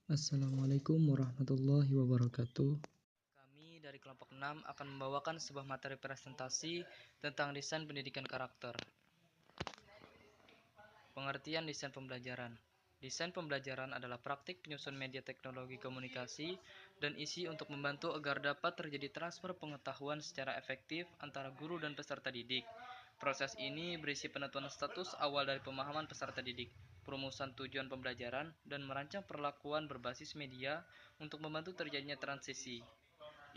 Assalamualaikum warahmatullahi wabarakatuh. Kami dari kelompok 6 akan membawakan sebuah materi presentasi tentang desain pendidikan karakter. Pengertian desain pembelajaran. Desain pembelajaran adalah praktik penyusun media teknologi komunikasi dan isi untuk membantu agar dapat terjadi transfer pengetahuan secara efektif antara guru dan peserta didik. Proses ini berisi penentuan status awal dari pemahaman peserta didik, perumusan tujuan pembelajaran, dan merancang perlakuan berbasis media untuk membantu terjadinya transisi.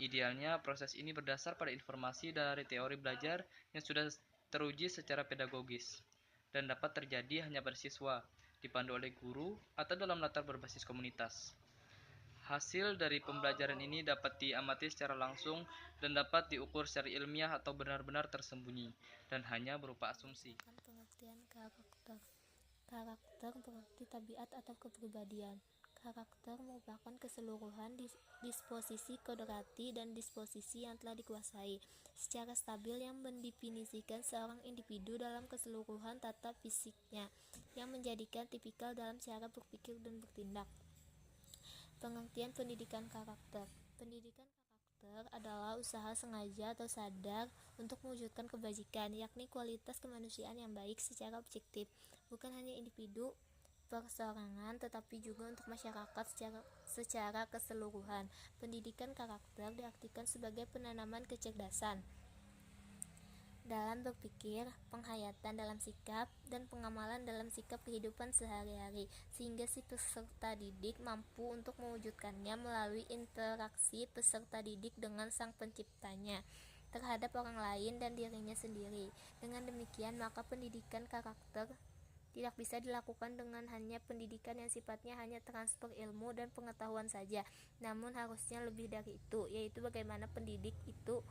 Idealnya, proses ini berdasar pada informasi dari teori belajar yang sudah teruji secara pedagogis dan dapat terjadi hanya pada siswa, dipandu oleh guru, atau dalam latar berbasis komunitas. Hasil dari pembelajaran ini dapat diamati secara langsung dan dapat diukur secara ilmiah atau benar-benar tersembunyi dan hanya berupa asumsi. Pengertian karakter. Karakter berarti tabiat atau kepribadian. Karakter merupakan keseluruhan disposisi kodrati dan disposisi yang telah dikuasai secara stabil yang mendefinisikan seorang individu dalam keseluruhan tata fisiknya, yang menjadikan tipikal dalam cara berpikir dan bertindak. Pengertian pendidikan karakter. Pendidikan karakter adalah usaha sengaja atau sadar untuk mewujudkan kebajikan, yakni kualitas kemanusiaan yang baik secara objektif, bukan hanya individu perseorangan tetapi juga untuk masyarakat secara keseluruhan. Pendidikan karakter diartikan sebagai penanaman kecerdasan dalam berpikir, penghayatan dalam sikap, dan pengamalan dalam sikap kehidupan sehari-hari, sehingga si peserta didik mampu untuk mewujudkannya melalui interaksi peserta didik dengan sang penciptanya terhadap orang lain dan dirinya sendiri. Dengan demikian, maka pendidikan karakter tidak bisa dilakukan dengan hanya pendidikan yang sifatnya hanya transfer ilmu dan pengetahuan saja, namun harusnya lebih dari itu, yaitu bagaimana pendidik itu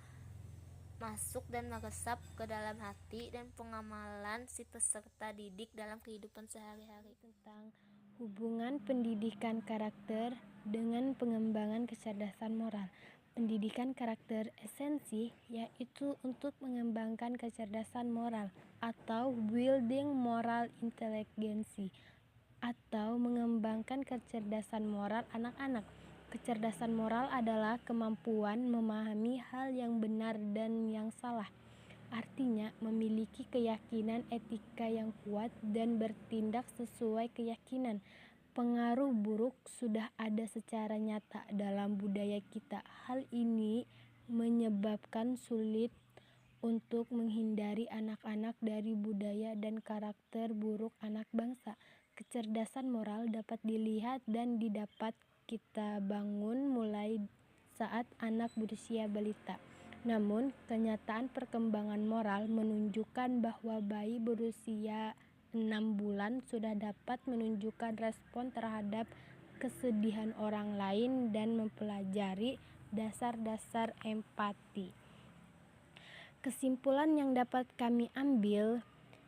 masuk dan meresap ke dalam hati dan pengamalan si peserta didik dalam kehidupan sehari-hari. Tentang hubungan pendidikan karakter dengan pengembangan kecerdasan moral. Pendidikan karakter esensi yaitu untuk mengembangkan kecerdasan moral atau building moral intelligence atau mengembangkan kecerdasan moral anak-anak. Kecerdasan moral adalah kemampuan memahami hal yang benar dan yang salah. Artinya, memiliki keyakinan etika yang kuat dan bertindak sesuai keyakinan. Pengaruh buruk sudah ada secara nyata dalam budaya kita. Hal ini menyebabkan sulit untuk menghindari anak-anak dari budaya dan karakter buruk anak bangsa. Kecerdasan moral dapat dilihat dan didapat kita bangun mulai saat anak berusia balita. Namun, kenyataan perkembangan moral menunjukkan bahwa bayi berusia 6 bulan sudah dapat menunjukkan respon terhadap kesedihan orang lain dan mempelajari dasar-dasar empati. Kesimpulan yang dapat kami ambil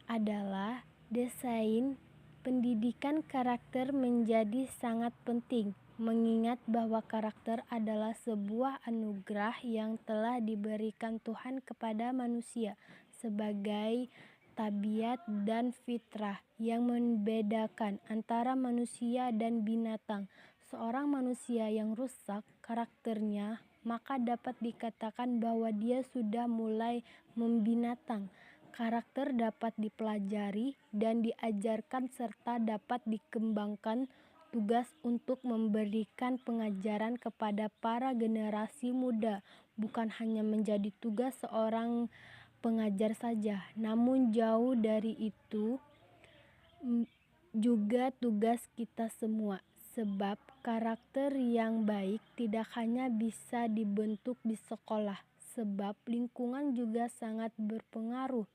adalah desain pendidikan karakter menjadi sangat penting, mengingat bahwa karakter adalah sebuah anugerah yang telah diberikan Tuhan kepada manusia sebagai tabiat dan fitrah yang membedakan antara manusia dan binatang. Seorang manusia yang rusak karakternya, maka dapat dikatakan bahwa dia sudah mulai membinatang. Karakter dapat dipelajari dan diajarkan serta dapat dikembangkan. Tugas untuk memberikan pengajaran kepada para generasi muda bukan hanya menjadi tugas seorang pengajar saja, namun jauh dari itu juga tugas kita semua. Sebab karakter yang baik tidak hanya bisa dibentuk di sekolah, sebab lingkungan juga sangat berpengaruh.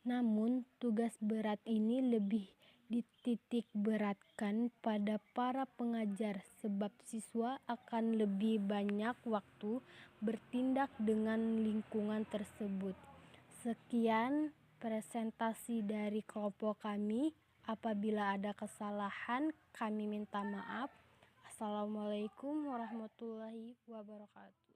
Namun, tugas berat ini lebih dititik beratkan pada para pengajar, sebab siswa akan lebih banyak waktu bertindak dengan lingkungan tersebut. Sekian presentasi dari kelompok kami. Apabila ada kesalahan, kami minta maaf. Assalamualaikum warahmatullahi wabarakatuh.